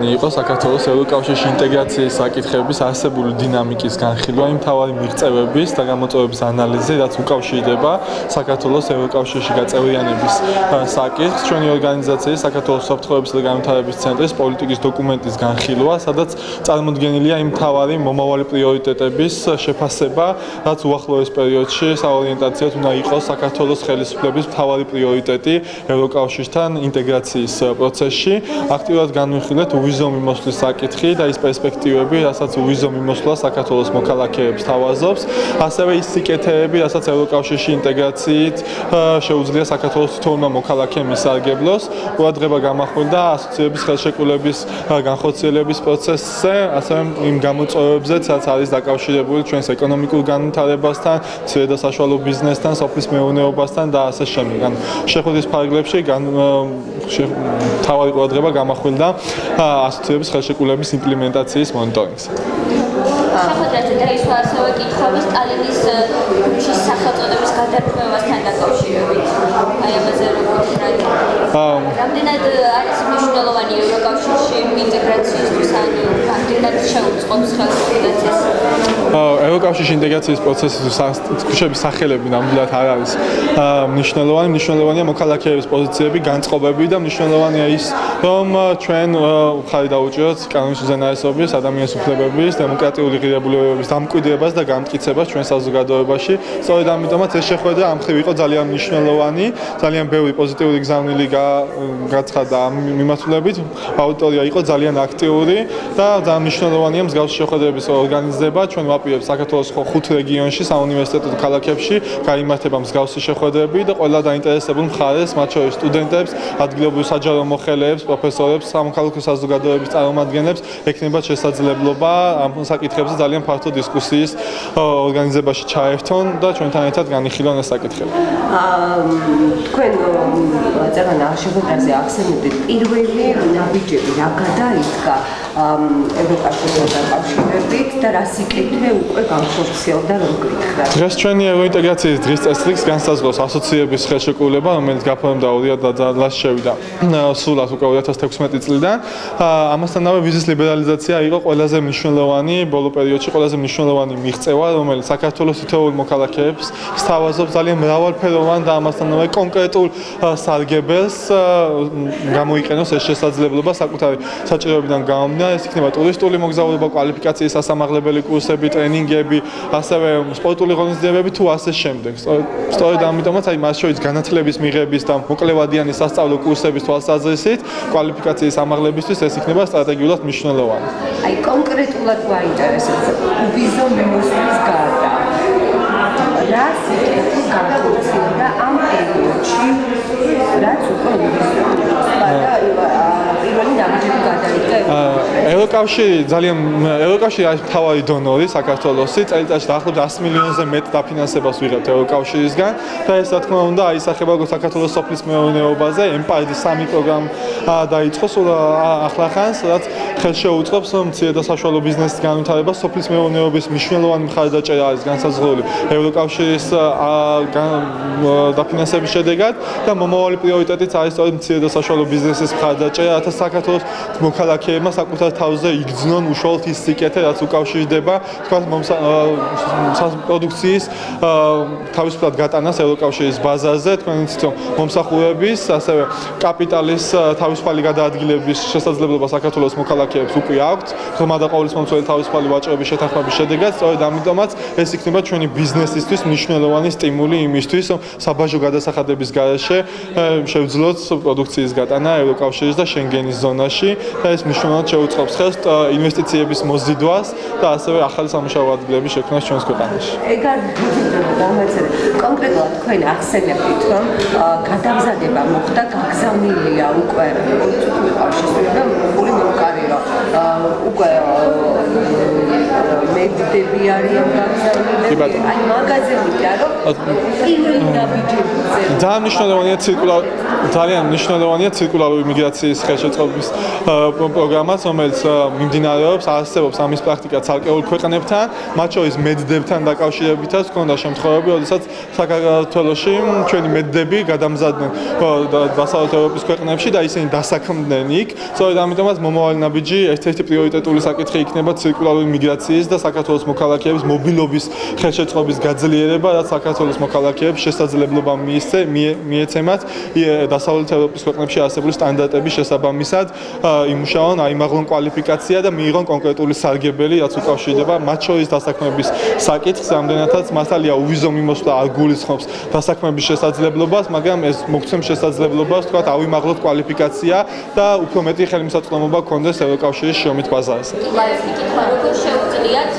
იყო საქართველოს ევროკავშირში ინტეგრაციის საკითხების არსებული დინამიკის განხილვა, მთავარი მიღწევების და გამოწვევების ანალიზი, რაც უკავშირდება საქართველოს ევროკავშირში გაწევრიანების საკითხს. ჩვენი ორგანიზაციის საქართველოს უსაფრთხოებისა და განვითარების ცენტრის პოლიტიკის დოკუმენტის განხილვა, სადაც წარმოდგენილია იმ მთავარი მომავალი პრიორიტეტების შეფასება, რაც უახლოეს პერიოდში საორიენტაციოდ უნდა იყოს საქართველოს ხელისუფლების მთავარი პრიორიტეტი ევროკავშირთან ინტეგრაციის პროცესში. აქტიურად განვიხილეთ უვიზო მიმოსვლის საკითხი და ის პერსპექტივები, რასაც უვიზო მიმოსვლა საქართველოს მოქალაქეებს თავაზობს, ასევე ის სიკეთეები, რასაც ევროკავშირში ინტეგრაციით შეუძლია საქართველოს თითოეულმა მოქალაქემ ისარგებლოს. ყურადღება გამახვილდა ასოციების ხელშეკრულების განხორციელების პროცესზე, ასევე იმ გამოწვევებზეც, რაც არის დაკავშირებული ჩვენს ეკონომიკურ განვითარებასთან, მცირე და საშუალო ბიზნესთან, სოფლის მეურნეობასთან და ასე შემდეგ. შეხვედრის ფარგლებში მთავარი ყურადღება გამახვილდა ასოციების ხელშეკრულების იმპლემენტაციის მონიტორინგს. შეხვედრაზე დაისვა ასევე კითხვები სტალინის ჯიშის სახელწოდების გადარქმევასთან დაკავშირებით. აი ამაზე რა გითხრათ? რამდენად არის მნიშვნელოვანი ევროკავშირში ინტეგრაციისთვის, ანუ რამდენად შეუწყობს ხელისუფლებას? ევროკავშირში ინტეგრაციის პროცესის ქუჩების სახელები ნამდვილად არ არის მნიშვნელოვანი. მნიშვნელოვანია მოქალაქეების პოზიციები, განწყობები და მნიშვნელოვანია ის, რომ ჩვენ ხარი დაუჭიროთ კანონის უზენაესობის, ადამიანის უფლებების, დემოკრატიული ღირებულებების დამკვიდრებას და გამტკიცებას ჩვენ საზოგადოებაში. სწორედ ამიტომაც ეს შეხვედრა ამ მხრივ იყო ძალიან მნიშვნელოვანი, ძალიან ბევრი პოზიტიური გზავნილი გაცხადა ამ მიმართულებით. აუდიტორია იყო ძალიან აქტიური და ძალიან მნიშვნელოვანია მსგავსი შეხვედრების ორგანიზება. ჩვენ ვაპირებთ საქართველოს 5 რეგიონში, საუნივერსიტეტო ქალაქებში გაიმართება მსგავსი შეხვედრები და ყველა დაინტერესებულ მხარეს, მათ შორის სტუდენტებს, ადგილობრივ საჯარო მოხელეებს, პროფესორებს, სამოქალაქო საზოგადოების წარმომადგენლებს ექნებათ შესაძლებლობა ამ საკითხებზე ძალიან ფართო დისკუსიის ორგანიზებაში ჩაერთონ და ჩვენთან ერთად განიხილონ ეს საკითხები. თქვენ ძალიან შეხვედრაზე ახსენებდით პირველი ნაბიჯები რა გადაიდგა ევროკავშირთან დაკავშირებით და რა სიკეთე უკვე განხორციელდა რომ გითხრათ. დღეს ჩვენი ევროინტეგრაციის დღის წესრიგს განსაზღვრავს ასოციების ხელშეკრულება, რომელიც გაფორმდა 2000 შევიდა სრულად უკვე 2016 წლიდან. ამასთანავე ვიზის ლიბერალიზაცია იყო ყველაზე მნიშვნელოვანი ბოლო პერიოდში ყველაზე მნიშვნელოვანი მიღწევა, რომელიც საქართველოს თითოეულ მოქალაქეებს სთავაზობს ძალიან მრავალფეროვან და ამასთანავე კონკრეტულ სარგებელს გამოიყენოს ეს შესაძლებლობა საკუთარი საჭიროებიდან გამომდინარე. ეს იქნება ტურისტული მოგზაურობა, კვალიფიკაციის სასამაღლებელი კურსები, ტრენინგები, ასევე სპორტული ღონისძიებები თუ ასე შემდეგ. სწორედ ამიტომაც აი მას შორის განათლების მიღების და მოკლევადიანი სასწავლო კურსების თვალსაზრისით კვალიფიკაციის ამაღლებისთვის ეს იქნება სტრატეგიულად მნიშვნელოვანი. აი კონკრეტულად გვაინტერესებს უვიზო მიმოსვლის გარდა. რა სიკეთე განხორციელდა ამ პერიოდში, რაც უკვე უვიზო მიმოსვლა და პირველი ნაბიჯები გადაიდგა ევროკავშირი არის მთავარი დონორი საქართველოსი. წელიწადში დაახლოებით 100 მილიონზე მეტ დაფინანსებას ვიღებთ ევროკავშირისგან და ეს რა თქმა უნდა აისახება როგორც საქართველოს სოფლის მეურნეობაზე. EMPARD 3 პროგრამა დაიწყო სულ ახლახანს, რაც ხელს შეუწყობს მცირე და საშუალო ბიზნესის განვითარებას. სოფლის მეურნეობის მნიშვნელოვანი მხარდაჭერა არის განსაზღვრული ევროკავშირის დაფინანსების შედეგად და მომავალი პრიორიტეტიც არის სწორედ მცირე და საშუალო ბიზნესის მხარდაჭერა, რათა საქართველოს მოქალაქეებმა საკუთარ თავზე იგრძნონ უშუალოდ ის სიკეთე, რაც უკავშირდება თქვათ პროდუქციის თავისუფლად გატანას ევროკავშირის ბაზარზე. თქვენ იცით რომ მომსახურების, ასევე კაპიტალის თავისუფალი გადაადგილების შესაძლებლობა საქართველოს მოქალაქეებს უკვე აქვთ. ღრმა და ყოვლისმომცველი თავისუფალი ვაჭრობის შეთანხმების შედეგად, სწორედ ამიტომაც ეს იქნება ჩვენი ბიზნესისთვის მნიშვნელოვანი სტიმული იმისთვის, რომ საბაჟო გადასახადების გარეშე შევძლოთ პროდუქციის გატანა ევროკავშირის და შენგენის ზონაში და ეს მნიშვნელოვნად შეუწყობს ხელს ინვესტიციების მოზიდვას და ასევე ახალი სამუშაო ადგილების შექმნას ჩვენს ქვეყანაში. ეგ არ დამაწერე. კონკრეტულად თქვენ ახსენებთ, რომ გადამზადება მოხდა, გაგზავნილია უკვე პოლიტიკური ყურადღება და მოყოლი მომკარი რომ უკვე მედდები არიან გაგზავნილი კი ბატონო. აი მაგაზე ვიდა რომ პირველი ნაბიჯებზე ძალიან მნიშვნელოვანია ცირკულარული მიგრაციის ხელშეწყობის პროგრამაც, რომელიც მიმდინარეობს, არსებობს ამის პრაქტიკა ცალკეულ ქვეყნებთან, მათ შორის მედდებთან დაკავშირებითაც ჰქონდა შემთხვევები, როდესაც საქართველოში ჩვენი მედდები გადამზადდნენ დასავლეთ ევროპის ქვეყნებში და ისინი დასაქმდნენ იქ. სწორედ ამიტომაც მომავალი ნაბიჯი ერთ-ერთი პრიორიტეტული საკითხი იქნება ცირკულარული მიგრაციის და საქართველოს მოქალაქეების მობილობის ხელშეწყობის გაძლიერება, რაც საქართველოს მოქალაქეებს შესაძლებლობა მიეცემათ დასავლეთ ევროპის ქვეყნებში არსებული სტანდარტების შესაბამისად იმუშაონ, აიმაღლონ კვალიფიკაცია და მიიღონ კონკრეტული სარგებელი, რაც უკავშირდება მათ შორის დასაქმების საკითხს, რამდენადაც მართალია უვიზო მიმოსვლა არ გულისხმობს დასაქმების შესაძლებლობას, მაგრამ ეს მოგცემს შესაძლებლობას, თქვათ, ავიმაღლოთ კვალიფიკაცია და უფრო მეტი ხელმისაწვდომობა გქონდეს ევროკავშირის შრომით ბაზარზე. კითხვა, როგორ შეუძლიათ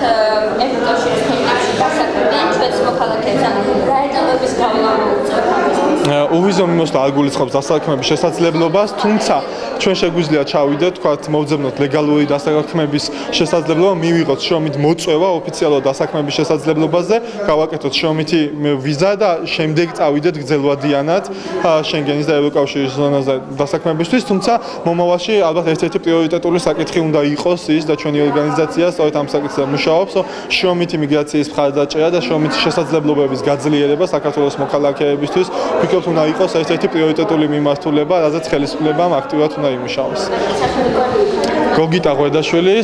ევროკავშირის ქვეყნებში დასაქმებიან ჩვენს მოქალაქეებს, რა ეტაპების გავლა მოუწევთ ამისთვის? უვიზო მიმოსვლა არ გულისხმობს დასაქმების შესაძლებლობას, თუმცა ჩვენ შეგვიძლია ჩავიდეთ, თქვათ, მოვძებნოთ ლეგალური დასაქმების შესაძლებლობა, მივიღოთ შრომით მოწვევა ოფიციალურად დასაქმების შესაძლებლობაზე, გავაკეთოთ შრომითი ვიზა და შემდეგ წავიდეთ გრძელვადიანად შენგენის და ევროკავშირის ზონაზე დასაქმებისთვის, თუმცა მომავალში ალბათ ერთ-ერთი პრიორიტეტული საკითხი უნდა იყოს ის და ჩვენი ორგანიზაცია სწორედ ამ საკითხზე მუშაობს, შრომითი მიგრაციის მხარდაჭერა და შრომითი შესაძლებლობების გაძლიერება საქართველოს მოქალაქეებისთვის ვფიქრობ უნდა იყოს ერთ-ერთი პრიორიტეტული მიმართულება, რაზეც ხელისუფლებამ აქტიურად უნდა იმუშაოს. გოგიტა ღვედაშვილი,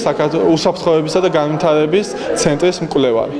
უსაფრთხოებისა და განვითარების ცენტრის მკვლევარი.